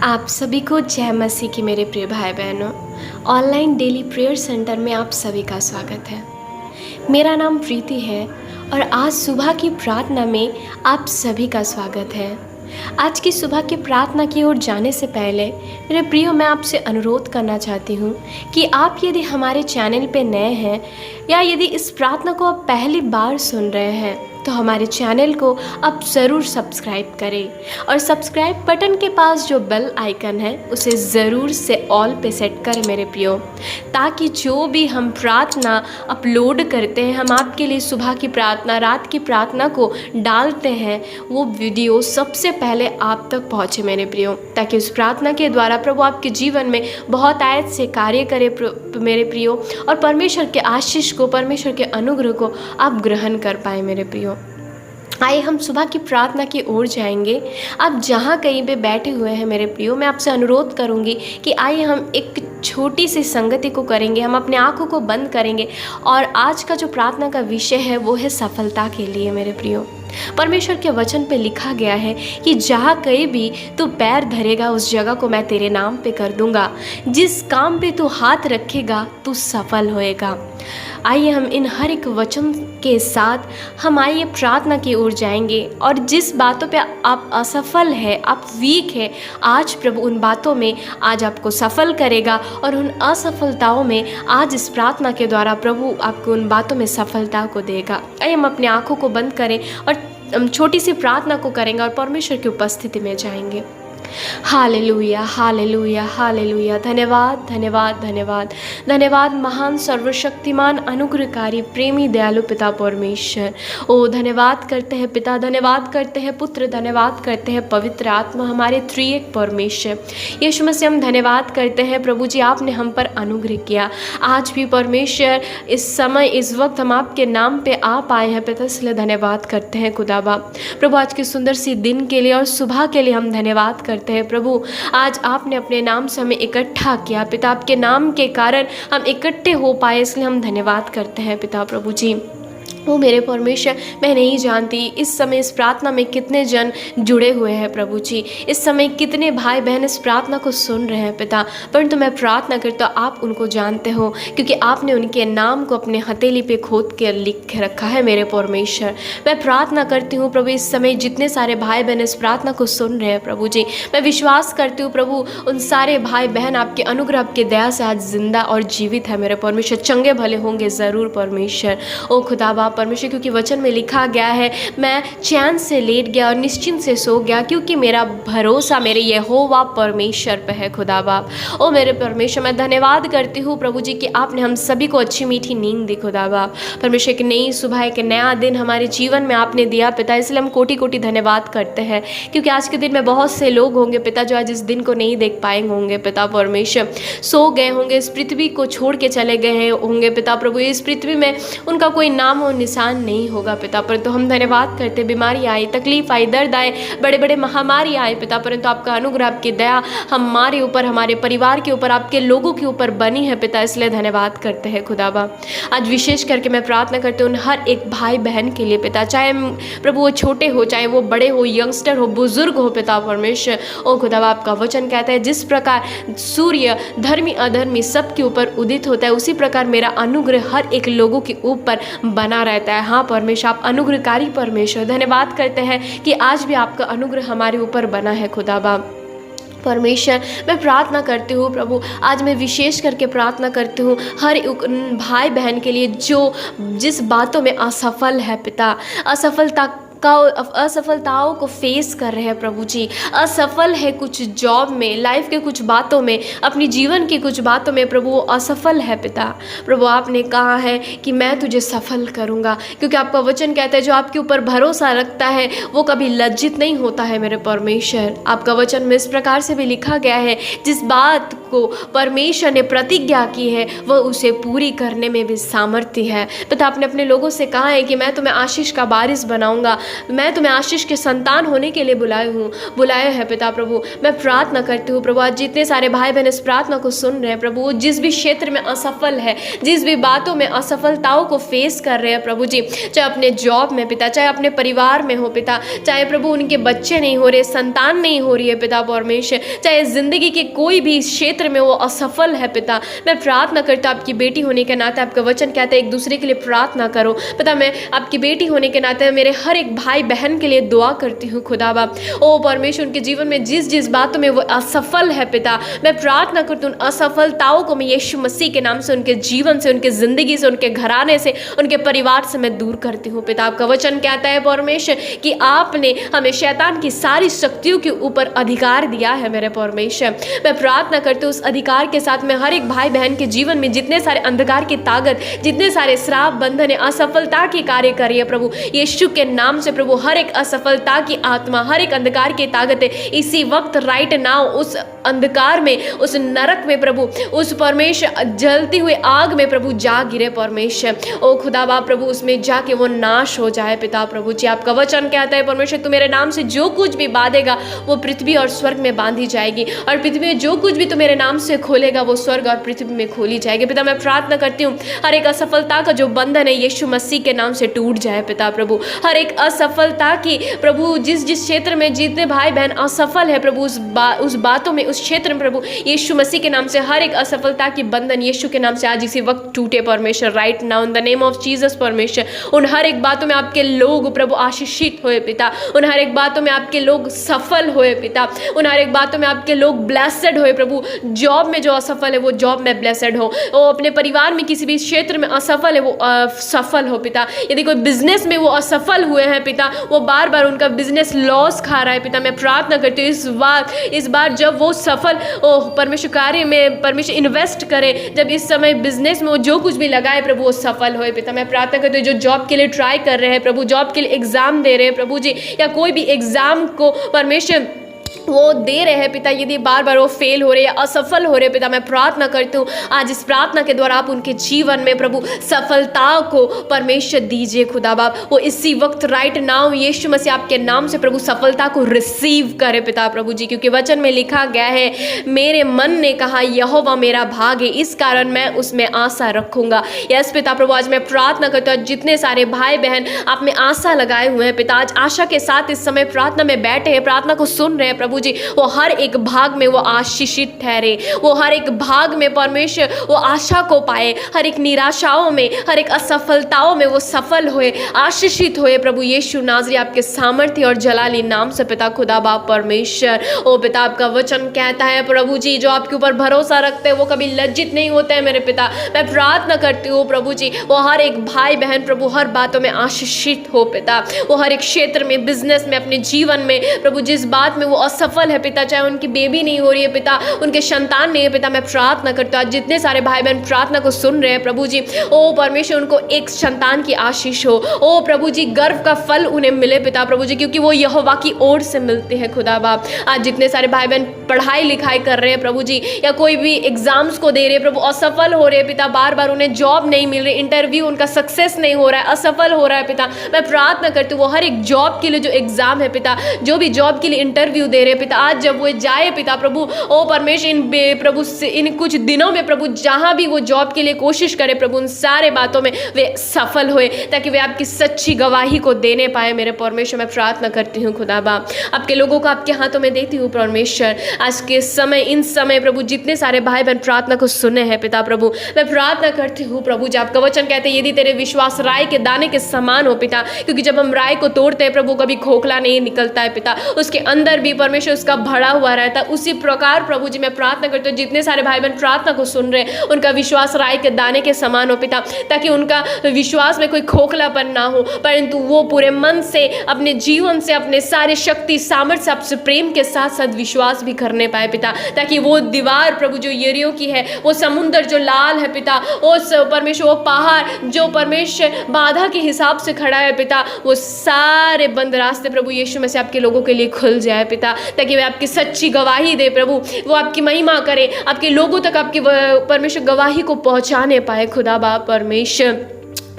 आप सभी को जय मसीह की मेरे प्रिय भाई बहनों। ऑनलाइन डेली प्रेयर सेंटर में आप सभी का स्वागत है। मेरा नाम प्रीति है और आज सुबह की प्रार्थना में आप सभी का स्वागत है। आज की सुबह की प्रार्थना की ओर जाने से पहले मेरे प्रियो, मैं आपसे अनुरोध करना चाहती हूँ कि आप यदि हमारे चैनल पे नए हैं या यदि इस प्रार्थना को आप पहली बार सुन रहे हैं तो हमारे चैनल को आप ज़रूर सब्सक्राइब करें और सब्सक्राइब बटन के पास जो बेल आइकन है उसे ज़रूर से ऑल पे सेट करें मेरे प्रियो, ताकि जो भी हम प्रार्थना अपलोड करते हैं, हम आपके लिए सुबह की प्रार्थना, रात की प्रार्थना को डालते हैं, वो वीडियो सबसे पहले आप तक पहुँचे मेरे प्रियो, ताकि उस प्रार्थना के द्वारा प्रभु आपके जीवन में बहुत आयत से कार्य करे मेरे प्रियो, और परमेश्वर के आशीष को, परमेश्वर के अनुग्रह को आप ग्रहण कर पाए मेरे प्रियो। आइए हम सुबह की प्रार्थना की ओर जाएंगे। आप जहाँ कहीं पे बैठे हुए हैं मेरे प्रियो, मैं आपसे अनुरोध करूँगी कि आइए हम एक छोटी सी संगति को करेंगे। हम अपने आँखों को बंद करेंगे और आज का जो प्रार्थना का विषय है वो है सफलता के लिए मेरे प्रियो। परमेश्वर के वचन पे लिखा गया है कि जहाँ कहीं भी तू पैर धरेगा उस जगह को मैं तेरे नाम पे कर दूंगा, जिस काम पे तू हाथ रखेगा तू सफल होएगा। आइए हम इन हर एक वचन के साथ हम आइए प्रार्थना की ओर जाएंगे, और जिस बातों पे आप असफल है, आप वीक है, आज प्रभु उन बातों में आज आपको सफल करेगा, और उन असफलताओं में आज इस प्रार्थना के द्वारा प्रभु आपको उन बातों में सफलता को देगा। आइए हम अपनी आंखों को बंद करें और हम छोटी सी प्रार्थना को करेंगे और परमेश्वर की उपस्थिति में जाएंगे। Hallelujah, hallelujah, hallelujah. धन्यवाद, धन्यवाद, धन्यवाद, धन्यवाद महान सर्वशक्तिमान अनुग्रहकारी प्रेमी दयालु पिता परमेश्वर। ओ धन्यवाद करते हैं पिता, धन्यवाद करते हैं पुत्र, धन्यवाद करते हैं पवित्र आत्मा, हमारे त्रिएक परमेश्वर। यीशु मसीह हम धन्यवाद करते हैं प्रभु जी, आपने हम पर अनुग्रह किया। आज भी परमेश्वर इस समय इस वक्त हम आपके नाम पे आ पाए हैं पिता, इसलिए धन्यवाद करते हैं खुदाबा। प्रभु आज की सुंदर सी दिन के लिए और सुबह के लिए हम धन्यवाद करते हैं प्रभु। आज आपने अपने नाम से हमें इकट्ठा किया पिता, आपके नाम के कारण हम इकट्ठे हो पाए, इसलिए हम धन्यवाद करते हैं पिता प्रभु जी। वो मेरे परमेश्वर, मैं नहीं जानती इस समय इस प्रार्थना में कितने जन जुड़े हुए हैं प्रभु जी, इस समय कितने भाई बहन इस प्रार्थना को सुन रहे हैं पिता, परंतु मैं प्रार्थना करता हूँ आप उनको जानते हो, क्योंकि आपने उनके नाम को अपने हथेली पे खोद के लिख के रखा है मेरे परमेश्वर। मैं प्रार्थना करती हूँ प्रभु, इस समय जितने सारे भाई बहन इस प्रार्थना को सुन रहे हैं प्रभु जी, मैं विश्वास करती हूँ प्रभु उन सारे भाई बहन आपके अनुग्रह, आपके दया से आज जिंदा और जीवित है मेरे परमेश्वर, चंगे भले होंगे ज़रूर परमेश्वर। ओ खुदाबा परमेश्वर, क्योंकि वचन में लिखा गया है, मैं चैन से लेट गया और निश्चिंत से सो गया, क्योंकि मेरा भरोसा मेरे यहोवा परमेश्वर पे है खुदा बाप। ओ मेरे परमेश्वर, मैं धन्यवाद करती हूँ प्रभु जी कि आपने हम सभी को अच्छी मीठी नींद दी खुदा बाप। परमेश्वर की नई सुबह, एक नया दिन हमारे जीवन में आपने दिया पिता, इसलिए हम कोटि कोटि धन्यवाद करते हैं, क्योंकि आज के दिन में बहुत से लोग होंगे पिता जो आज इस दिन को नहीं देख पाएंगे होंगे पिता परमेश्वर, सो गए होंगे, इस पृथ्वी को छोड़ के चले गए होंगे पिता प्रभु, इस पृथ्वी में उनका कोई नाम और निशान नहीं होगा पिता, परंतु हम धन्यवाद करते, बीमारी आई, तकलीफ आई, दर्द आए, बड़े बड़े महामारी आए पिता, परंतु आपका अनुग्रह, आपकी दया हमारे ऊपर, हमारे परिवार के ऊपर, आपके लोगों के ऊपर बनी है पिता, इसलिए धन्यवाद करते हैं खुदाबा। आज विशेष करके मैं प्रार्थना करती हूँ उन हर एक भाई बहन के लिए पिता, चाहे प्रभु वो छोटे हो, चाहे वो बड़े हो, यंगस्टर हो, बुजुर्ग हो पिता परमेश्वर। ओ खुदाबा, आपका वचन कहता है जिस प्रकार सूर्य धर्मी अधर्मी सबके ऊपर उदित होता है, उसी प्रकार मेरा अनुग्रह हर एक लोगों के ऊपर बना रहता है। हाँ परमेश्वर, आप अनुग्रहकारी परमेश्वर, धन्यवाद करते हैं कि आज भी आपका अनुग्रह हमारे ऊपर बना है खुदाबा परमेश्वर। मैं प्रार्थना करती हूँ प्रभु, आज मैं विशेष करके प्रार्थना करती हूँ हर एक भाई बहन के लिए जो जिस बातों में असफल है पिता, असफलताओं को फेस कर रहे हैं प्रभु जी, असफल है कुछ जॉब में, लाइफ के कुछ बातों में, अपनी जीवन की कुछ बातों में प्रभु वो असफल है पिता। प्रभु आपने कहा है कि मैं तुझे सफल करूंगा, क्योंकि आपका वचन कहता है जो आपके ऊपर भरोसा रखता है वो कभी लज्जित नहीं होता है मेरे परमेश्वर। आपका वचन में इस प्रकार से भी लिखा गया है, जिस बात को परमेश्वर ने प्रतिज्ञा की है वह उसे पूरी करने में भी सामर्थ्य है। पिता, आपने अपने लोगों से कहा है कि मैं तुम्हें आशीष का बारिश बनाऊंगा, मैं तुम्हें आशीष के संतान होने के लिए बुलाया है पिता प्रभु। मैं प्रार्थना करती हूँ प्रभु, आज जितने सारे भाई बहन इस प्रार्थना को सुन रहे हैं प्रभु, वो जिस भी क्षेत्र में असफल है, जिस भी बातों में असफलताओं को फेस कर रहे हैं प्रभु जी, चाहे अपने जॉब में पिता, चाहे अपने परिवार में हो पिता, चाहे प्रभु उनके बच्चे नहीं हो रहे, संतान नहीं हो रही है पिता परमेश्वर, चाहे जिंदगी के कोई भी क्षेत्र में वो असफल है पिता, मैं प्रार्थना करता हूँ आपकी बेटी होने के नाते, आपका वचन कहता है एक दूसरे के लिए प्रार्थना करो पिता। मैं आपकी बेटी होने के नाते मेरे हर एक भाई बहन के लिए दुआ करती हूँ खुदा बाप। ओ परमेश्वर, उनके जीवन में जिस जिस बातों में वो असफल है पिता, मैं प्रार्थना करती हूँ उन असफलताओं को मैं यीशु मसीह के नाम से, उनके जीवन से, उनके जिंदगी से, उनके घराने से, उनके परिवार से मैं दूर करती हूँ पिता। आपका वचन कहता है परमेश्वर कि आपने हमें शैतान की सारी शक्तियों के ऊपर अधिकार दिया है मेरे परमेश्वर। मैं प्रार्थना करती हूँ उस अधिकार के साथ मैं हर एक भाई बहन के जीवन में जितने सारे अंधकार की ताकत, जितने सारे श्राप बंधन असफलता की कार्य कर रही है प्रभु, यीशु के नाम से प्रभु हर एक असफलता की आत्मा, हर एक अंधकार की ताकत इसी वक्त राइट नाउ उस अंधकार में, उस नरक में प्रभु, उस परमेश्वर जलती हुई आग में प्रभु जा गिरे परमेश्वर। ओ खुदा बाप प्रभु, उसमें जाके वो नाश हो जाए पिता प्रभु जी। आपका वचन कहता है परमेश्वर, तू मेरे नाम से जो कुछ भी बांधेगा वो पृथ्वी और स्वर्ग में बांधी जाएगी, और पृथ्वी में जो कुछ भी तू मेरे नाम से खोलेगा वो स्वर्ग और पृथ्वी में खोली जाएगी पिता। मैं प्रार्थना करती हूँ हर एक असफलता का जो बंधन है यीशु मसीह के नाम से टूट जाए पिता प्रभु। हर एक असफलता की प्रभु, जिस जिस क्षेत्र में जितने भाई बहन असफल है प्रभु, उस बातों में, उस क्षेत्र में प्रभु यीशु मसीह के नाम से हर एक असफलता की बंधन यीशु के नाम से आज इसी वक्त टूटे परमेश्वर, right now in the name of Jesus परमेश्वर। उन हर एक बातों में आपके लोग प्रभु आशीषित होए पिता, उन हर एक बातों में आपके लोग सफल होए पिता, उन हर एक बातों में आपके लोग ब्लेसेड होए प्रभु। जॉब में जो असफल है वो जॉब में ब्लेसेड हो, वो अपने परिवार में किसी भी क्षेत्र में असफल है वो सफल हो पिता। यदि कोई बिजनेस में वो असफल हुए हैं पिता, वो बार बार उनका बिजनेस लॉस खा रहा है पिता, मैं प्रार्थना करती हूँ इस बार जब वो सफल परमेश्वर कार्य में परमेश्वर इन्वेस्ट करे, जब इस समय बिजनेस में वो जो कुछ भी लगाए प्रभु वो सफल होए पिता। मैं प्रार्थना करती हूँ जो जॉब के लिए ट्राई कर रहे हैं प्रभु, जॉब के लिए एग्जाम दे रहे हैं प्रभु जी, या कोई भी एग्जाम को परमेश्वर वो दे रहे हैं पिता, यदि बार बार वो फेल हो रहे या असफल हो रहे पिता, मैं प्रार्थना करती हूँ आज इस प्रार्थना के द्वारा आप उनके जीवन में प्रभु सफलता को परमेश्वर दीजिए खुदा बाप। वो इसी वक्त राइट नाउ यीशु मसीह आपके नाम से प्रभु सफलता को रिसीव करे पिता प्रभु जी, क्योंकि वचन में लिखा गया है मेरे मन ने कहा यहोवा मेरा भाग है, इस कारण मैं उसमें आशा रखूंगा। यस पिता प्रभु, आज मैं प्रार्थना करता हूँ जितने सारे भाई बहन आप में आशा लगाए हुए हैं पिता, आज आशा के साथ इस समय प्रार्थना में बैठे हैं, प्रार्थना को सुन रहे हैं प्रभु जी, वो हर एक भाग में वो आशीषित ठहरे, वो हर एक भाग में परमेश्वर वो आशा को पाए, हर एक निराशाओं में, हर एक असफलताओं में वो सफल हुए, आशीषित हुए प्रभु यीशु नाज़री आपके सामर्थ्य और जलाली नाम से पिता खुदा बाप परमेश्वर। ओ पिता, आपका वचन कहता है प्रभु जी जो आपके ऊपर भरोसा रखते हैं वो कभी लज्जित नहीं होते हैं मेरे पिता। मैं प्रार्थना करती हूँ प्रभु जी वो हर एक भाई बहन प्रभु हर बातों में आशीषित हो पिता, वो हर एक क्षेत्र में, बिजनेस में, अपने जीवन में प्रभु जिस बात में वो असफल है पिता, चाहे उनकी बेबी नहीं हो रही है पिता, उनके संतान नहीं है पिता, मैं प्रार्थना करता हूँ जितने सारे भाई बहन प्रार्थना को सुन रहे हैं प्रभु जी, ओ परमेश्वर उनको एक संतान की आशीष हो, ओ प्रभु जी गर्व का फल उन्हें मिले पिता प्रभु जी, क्योंकि वो यहोवा की ओर से मिलते हैं खुदा बाप। आज जितने सारे भाई बहन पढ़ाई लिखाई कर रहे हैं प्रभु जी, या कोई भी एग्जाम्स को दे रहे हैं प्रभु, असफल हो रहे हैं पिता, बार बार उन्हें जॉब नहीं मिल रही, इंटरव्यू उनका सक्सेस नहीं हो रहा है, असफल हो रहा है पिता, मैं प्रार्थना करती हूँ वो हर एक जॉब के लिए जो एग्जाम है पिता, जो भी जॉब के लिए इंटरव्यू दे रहे हैं पिता, आज जब वो जाए पिता प्रभु, ओ परमेश्वर प्रभु इन कुछ दिनों में प्रभु जहां भी वो जॉब के लिए कोशिश करे प्रभु उन सारे बातों में वे सफल हुए, ताकि वे आपकी सच्ची गवाही को देने पाए मेरे परमेश्वर। मैं प्रार्थना करती हूँ खुदा बाप, आपके लोगों को आपके हाथों में देती हूँ परमेश्वर। आज के समय, इन समय प्रभु जितने सारे भाई बहन प्रार्थना को सुने हैं पिता प्रभु, मैं प्रार्थना करती हूँ प्रभु जी, आपका वचन कहते हैं यदि तेरे विश्वास राय के दाने के समान हो पिता, क्योंकि जब हम राय को तोड़ते हैं प्रभु कभी खोखला नहीं निकलता है पिता, उसके अंदर भी परमेश्वर उसका भरा हुआ रहता है। उसी प्रकार प्रभु जी मैं प्रार्थना करती हूँ जितने सारे भाई बहन प्रार्थना को सुन रहे हैं उनका विश्वास राय के दाने के समान हो पिता, ताकि उनका विश्वास में कोई खोखलापन ना हो, परंतु वो पूरे मन से, अपने जीवन से, अपने सारे शक्ति सामर्थ्य से आपसे प्रेम के साथ साथ विश्वास भी करने पाए पिता, ताकि वो दीवार प्रभु जो यरीहो की है, वो समुंदर जो लाल है पिता, उस परमेश्वर वो पहाड़ जो परमेश्वर बाधा के हिसाब से खड़ा है पिता, वो सारे बंद रास्ते प्रभु यीशु में से आपके लोगों के लिए खुल जाए पिता। ताकि वे आपकी सच्ची गवाही दे प्रभु, वो आपकी महिमा करे, आपके लोगों तक आपकी परमेश्वर गवाही को पहुंचाने पाए खुदा बाप परमेश्वर।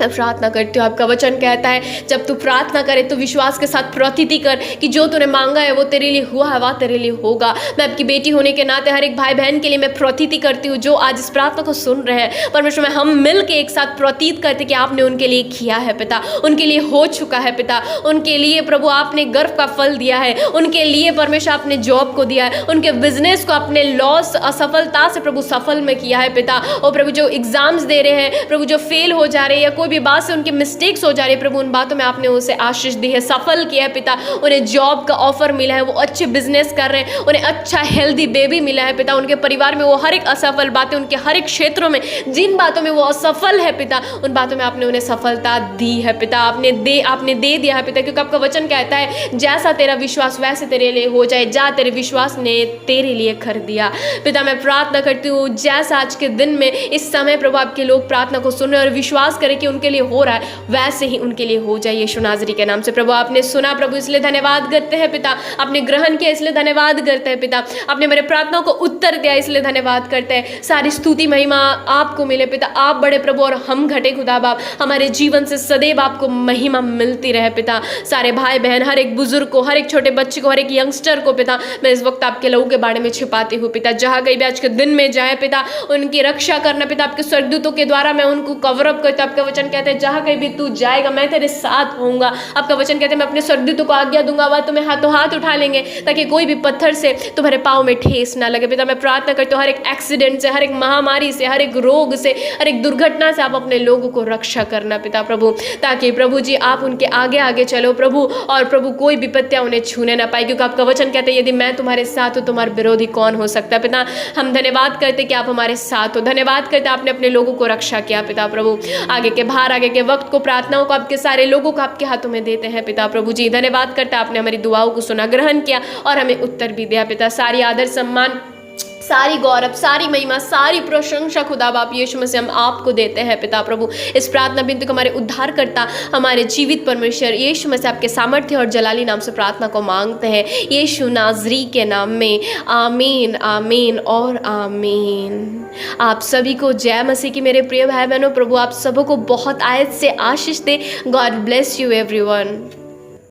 मैं प्रार्थना करती हूँ, आपका वचन कहता है जब तू प्रार्थना करे तो विश्वास के साथ प्रतीति कर कि जो तूने मांगा है वो तेरे लिए हुआ है, वह तेरे लिए होगा। मैं आपकी बेटी होने के नाते हर एक भाई बहन के लिए मैं प्रतीति करती हूँ जो आज इस प्रार्थना को सुन रहे हैं परमेश्वर में, हम मिल के एक साथ प्रतीत करते कि आपने उनके लिए किया है पिता, उनके लिए हो चुका है पिता, उनके लिए प्रभु आपने गर्व का फल दिया है, उनके लिए परमेश्वर आपने जॉब को दिया है, उनके बिजनेस को अपने लॉस असफलता से प्रभु सफल में किया है पिता। और प्रभु जो एग्जाम्स दे रहे हैं प्रभु, जो फेल हो जा रहे हैं या कोई भी बात से उनकी मिस्टेक्स हो जा रही है प्रभु, उन बातों में आपने उसे आशीष दी है, सफल किया है पिता। उन्हें जॉब का ऑफर मिला है, वो अच्छे बिजनेस कर रहे हैं, उन्हें अच्छा हेल्दी बेबी मिला है पिता। उनके परिवार में वो हर एक असफल बातें, उनके हर एक क्षेत्रों में जिन बातों में वो असफल है पिता, उन बातों में आपने उन्हें सफलता दी है पिता, आपने दे दिया है पिता। क्योंकि आपका वचन कहता है जैसा तेरा विश्वास वैसे तेरे लिए हो जाए, जा तेरे विश्वास ने तेरे लिए कर दिया पिता। मैं प्रार्थना करती हूँ जैसा आज के दिन में इस समय प्रभु आपके लोग प्रार्थना को सुन रहे और विश्वास करें कि उनके लिए हो रहा है, वैसे ही उनके लिए हो जाए यीशु नाज़री के नाम से। प्रभु आपने सुना प्रभु, इसलिए धन्यवाद करते हैं पिता, आपने ग्रहण किया इसलिए धन्यवाद करते हैं पिता, आपने मेरे प्रार्थनाओं को उत्तर दिया इसलिए धन्यवाद करते हैं। सारी स्तुति महिमा आपको मिले पिता, आप बड़े प्रभु और हम घटे खुदा बाप, हमारे जीवन से सदैव आपको महिमा मिलती रहे पिता। सारे भाई बहन, हर एक बुजुर्ग को, हर एक छोटे बच्चे को, हर एक यंगस्टर को पिता, मैं इस वक्त आपके लहू के बारे में छिपाती हूँ पिता। जहाँ कहीं भी आज के दिन में जाए पिता, उनकी रक्षा करना पिता, आपके स्वर्गदूतों के द्वारा मैं उनको कवर अप करता। आपका वचन कहते हैं जहाँ कहीं भी तू जाएगा मैं तेरे साथ होऊंगा। आपका वचन कहते हैं मैं अपने स्वर्गदूतों को आज्ञा दूंगा, वह तुम्हें हाथों हाथ उठा लेंगे ताकि कोई भी पत्थर से तुम्हारे पाँव में ठेस ना लगे पिता। मैं प्रार्थना करती हूँ हर एक एक्सीडेंट से, हर एक महामारी से, हर एक रोग से, हर एक दुर्घटना से आप अपने लोगों को रक्षा करना पिता प्रभु, ताकि प्रभु जी आप उनके आगे आगे चलो प्रभु, और प्रभु कोई विपत्तियां उन्हें छूने ना पाए। क्योंकि आपका वचन कहते हैं यदि मैं तुम्हारे साथ हूँ तुम्हारा विरोधी कौन हो सकता है पिता। हम धन्यवाद करते कि आप हमारे साथ हो, धन्यवाद करते आपने अपने लोगों को रक्षा किया पिता प्रभु। आगे के भार, आगे के वक्त को, प्रार्थनाओं को आपके सारे लोगों को आपके हाथों में देते हैं पिता प्रभु जी। धन्यवाद करते आपने हमारी दुआओं को सुना, ग्रहण किया और हमें उत्तर भी दिया पिता। सारी आदर सम्मान, सारी गौरव, सारी महिमा, सारी प्रशंसा खुदा बाप यीशु मसीह हम आपको देते हैं पिता प्रभु। इस प्रार्थना बिंदु को हमारे उद्धार करता, हमारे जीवित परमेश्वर यीशु मसीह आपके सामर्थ्य और जलाली नाम से प्रार्थना को मांगते हैं यीशु नाज़री के नाम में, आमीन आमीन और आमीन। आप सभी को जय मसीह की मेरे प्रिय भाई बहनों। प्रभु आप सबों को बहुत आयत से आशीष दे। God bless you everyone.